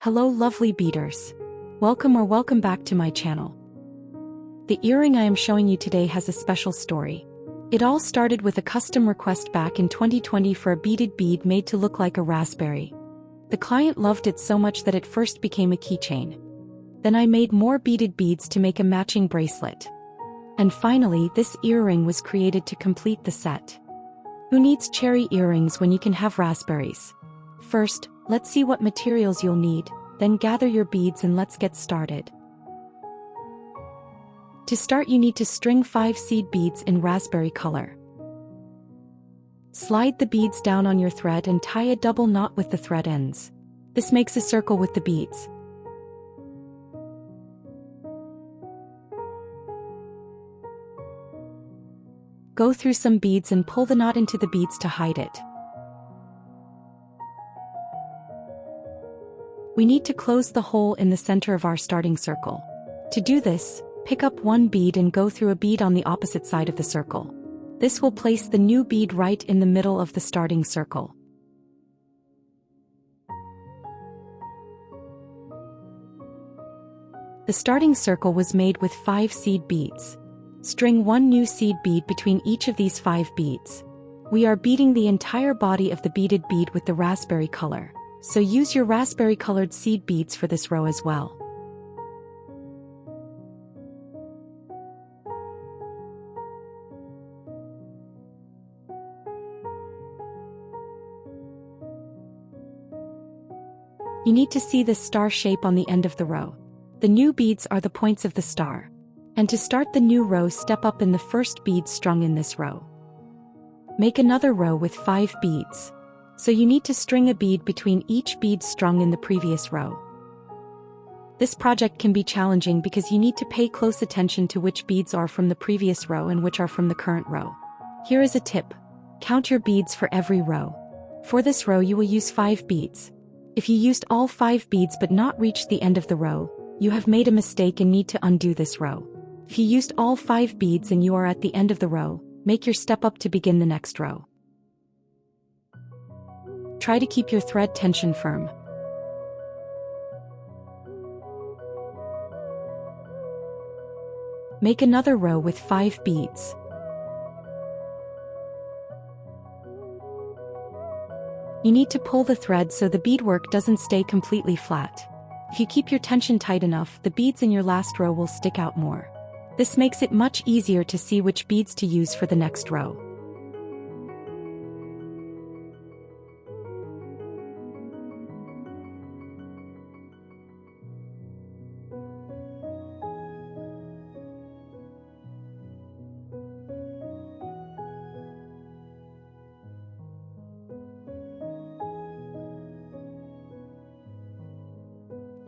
Hello lovely beaders. Welcome back to my channel. The earring I am showing you today has a special story. It all started with a custom request back in 2020 for a beaded bead made to look like a raspberry. The client loved it so much that it first became a keychain. Then I made more beaded beads to make a matching bracelet. And finally, this earring was created to complete the set. Who needs cherry earrings when you can have raspberries? First, let's see what materials you'll need, then gather your beads and let's get started. To start, you need to string 5 seed beads in raspberry color. Slide the beads down on your thread and tie a double knot with the thread ends. This makes a circle with the beads. Go through some beads and pull the knot into the beads to hide it. We need to close the hole in the center of our starting circle. To do this, pick up one bead and go through a bead on the opposite side of the circle. This will place the new bead right in the middle of the starting circle. The starting circle was made with 5 seed beads. String 1 new seed bead between each of these 5 beads. We are beading the entire body of the beaded bead with the raspberry color, so use your raspberry colored seed beads for this row as well. You need to see the star shape on the end of the row. The new beads are the points of the star. And to start the new row, step up in the first bead strung in this row. Make another row with 5 beads. So you need to string a bead between each bead strung in the previous row. This project can be challenging because you need to pay close attention to which beads are from the previous row and which are from the current row. Here is a tip. Count your beads for every row. For this row you will use 5 beads. If you used all 5 beads but not reached the end of the row, you have made a mistake and need to undo this row. If you used all 5 beads and you are at the end of the row, make your step up to begin the next row. Try to keep your thread tension firm. Make another row with 5 beads. You need to pull the thread so the beadwork doesn't stay completely flat. If you keep your tension tight enough, the beads in your last row will stick out more. This makes it much easier to see which beads to use for the next row.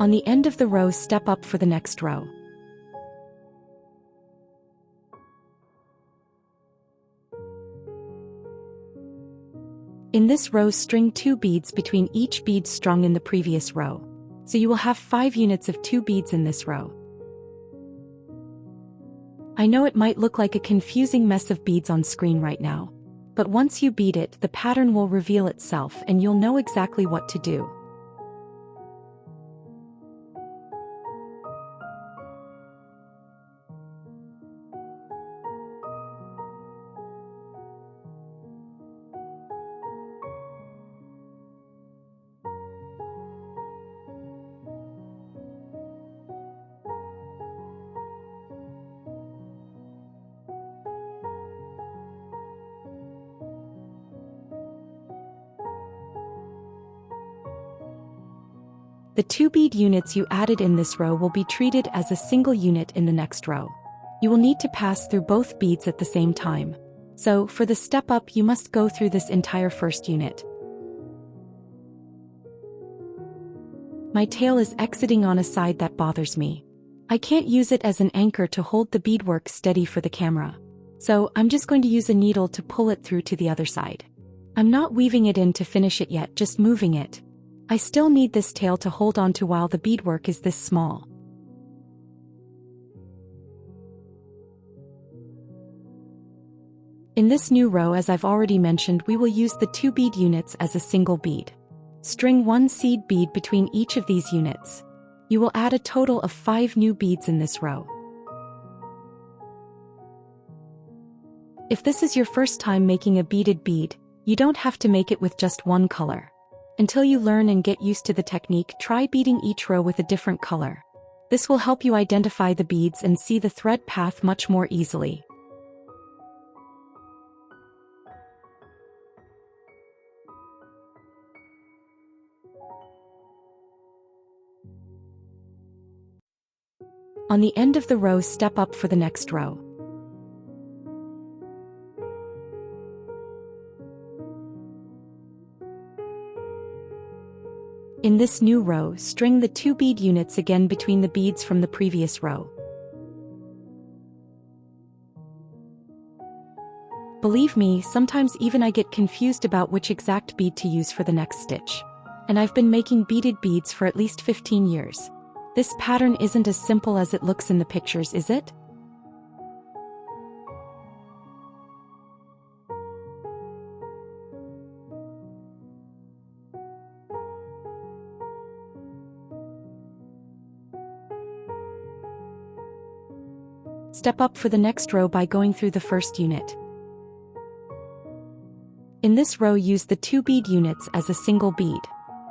On the end of the row, step up for the next row. In this row, string 2 beads between each bead strung in the previous row. So you will have 5 units of 2 beads in this row. I know it might look like a confusing mess of beads on screen right now, but once you bead it, the pattern will reveal itself and you'll know exactly what to do. The 2 bead units you added in this row will be treated as a single unit in the next row. You will need to pass through both beads at the same time. So, for the step up, you must go through this entire first unit. My tail is exiting on a side that bothers me. I can't use it as an anchor to hold the beadwork steady for the camera. So, I'm just going to use a needle to pull it through to the other side. I'm not weaving it in to finish it yet, just moving it. I still need this tail to hold on to while the beadwork is this small. In this new row, as I've already mentioned, we will use the 2 bead units as a single bead. String one seed bead between each of these units. You will add a total of 5 new beads in this row. If this is your first time making a beaded bead, you don't have to make it with just one color. Until you learn and get used to the technique, try beading each row with a different color. This will help you identify the beads and see the thread path much more easily. On the end of the row, step up for the next row. In this new row, string the 2 bead units again between the beads from the previous row. Believe me, sometimes even I get confused about which exact bead to use for the next stitch. And I've been making beaded beads for at least 15 years. This pattern isn't as simple as it looks in the pictures, is it? Step up for the next row by going through the first unit. In this row, use the 2 bead units as a single bead.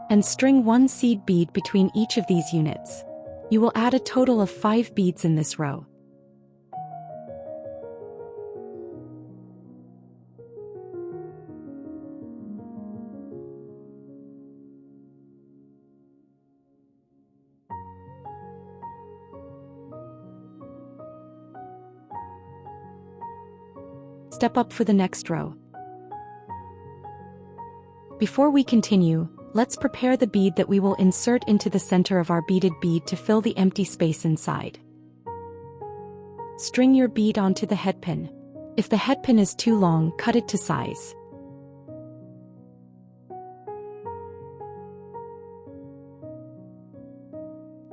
And string 1 seed bead between each of these units. You will add a total of 5 beads in this row. Step up for the next row. Before we continue, let's prepare the bead that we will insert into the center of our beaded bead to fill the empty space inside. String your bead onto the headpin. If the headpin is too long, cut it to size.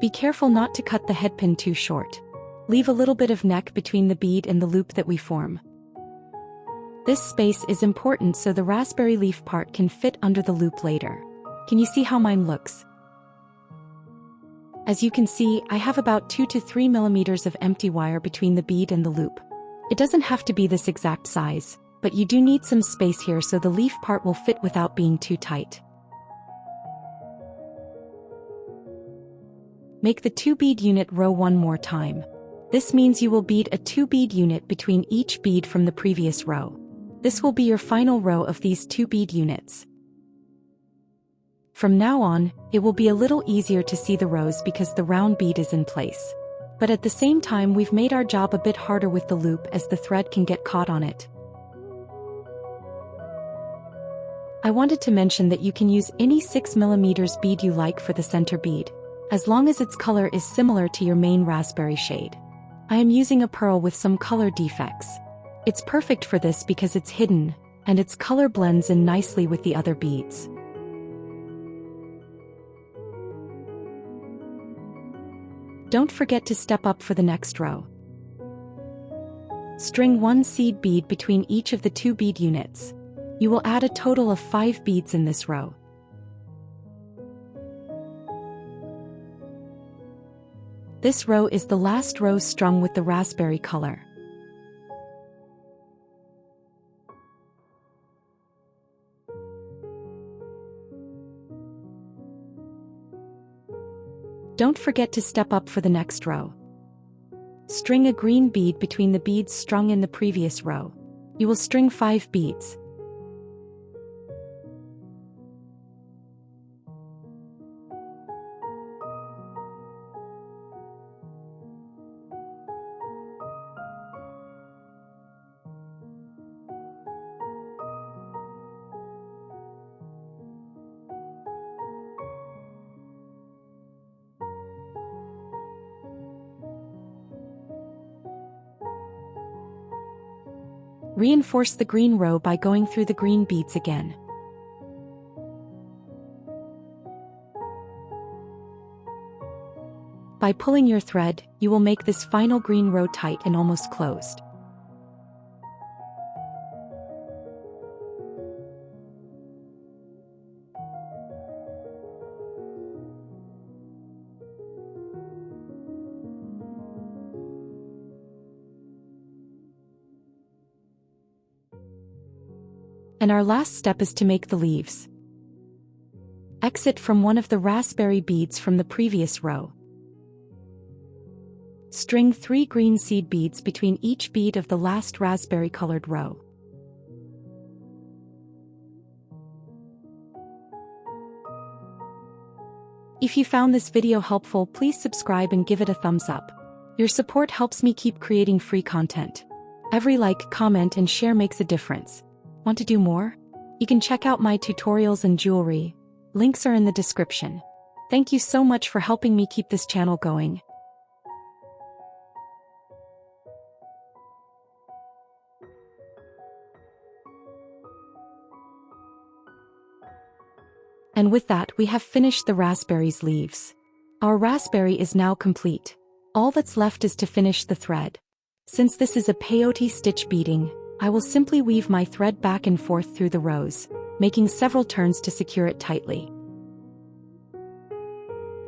Be careful not to cut the headpin too short. Leave a little bit of neck between the bead and the loop that we form. This space is important so the raspberry leaf part can fit under the loop later. Can you see how mine looks? As you can see, I have about 2 to 3 millimeters of empty wire between the bead and the loop. It doesn't have to be this exact size, but you do need some space here so the leaf part will fit without being too tight. Make the 2 bead unit row one more time. This means you will bead a 2 bead unit between each bead from the previous row. This will be your final row of these 2 bead units. From now on, it will be a little easier to see the rows because the round bead is in place. But at the same time, we've made our job a bit harder with the loop as the thread can get caught on it. I wanted to mention that you can use any 6 millimeters bead you like for the center bead, as long as its color is similar to your main raspberry shade. I am using a pearl with some color defects. It's perfect for this because it's hidden, and its color blends in nicely with the other beads. Don't forget to step up for the next row. String 1 seed bead between each of the 2 bead units. You will add a total of 5 beads in this row. This row is the last row strung with the raspberry color. Don't forget to step up for the next row. String a green bead between the beads strung in the previous row. You will string 5 beads. Reinforce the green row by going through the green beads again. By pulling your thread, you will make this final green row tight and almost closed. And our last step is to make the leaves. Exit from one of the raspberry beads from the previous row. String 3 green seed beads between each bead of the last raspberry-colored row. If you found this video helpful, please subscribe and give it a thumbs up. Your support helps me keep creating free content. Every like, comment, and share makes a difference. Want to do more? You can check out my tutorials and jewelry. Links are in the description. Thank you so much for helping me keep this channel going. And with that, we have finished the raspberries leaves. Our raspberry is now complete. All that's left is to finish the thread. Since this is a peyote stitch beading, I will simply weave my thread back and forth through the rows, making several turns to secure it tightly.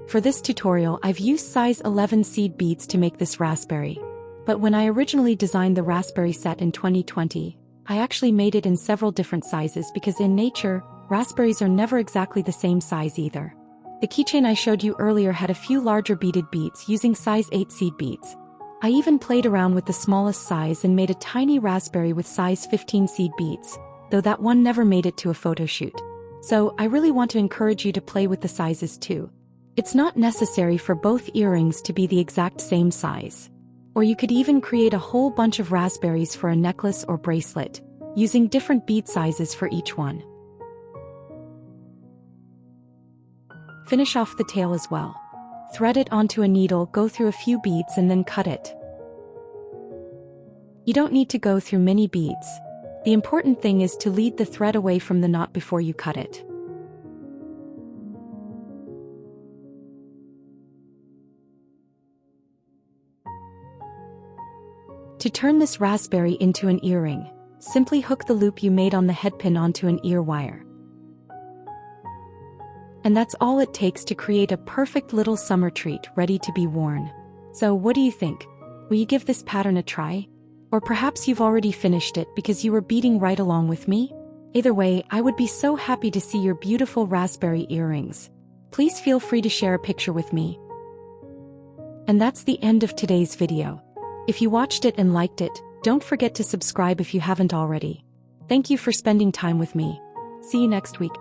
For this tutorial, I've used size 11 seed beads to make this raspberry. But when I originally designed the raspberry set in 2020, I actually made it in several different sizes because in nature, raspberries are never exactly the same size either. The keychain I showed you earlier had a few larger beaded beads using size 8 seed beads. I even played around with the smallest size and made a tiny raspberry with size 15 seed beads, though that one never made it to a photo shoot. So I really want to encourage you to play with the sizes too. It's not necessary for both earrings to be the exact same size. Or you could even create a whole bunch of raspberries for a necklace or bracelet, using different bead sizes for each one. Finish off the tail as well. Thread it onto a needle, go through a few beads and then cut it. You don't need to go through many beads. The important thing is to lead the thread away from the knot before you cut it. To turn this raspberry into an earring, simply hook the loop you made on the headpin onto an ear wire. And that's all it takes to create a perfect little summer treat ready to be worn. So what do you think? Will you give this pattern a try? Or perhaps you've already finished it because you were beading right along with me? Either way, I would be so happy to see your beautiful raspberry earrings. Please feel free to share a picture with me. And that's the end of today's video. If you watched it and liked it, don't forget to subscribe if you haven't already. Thank you for spending time with me. See you next week.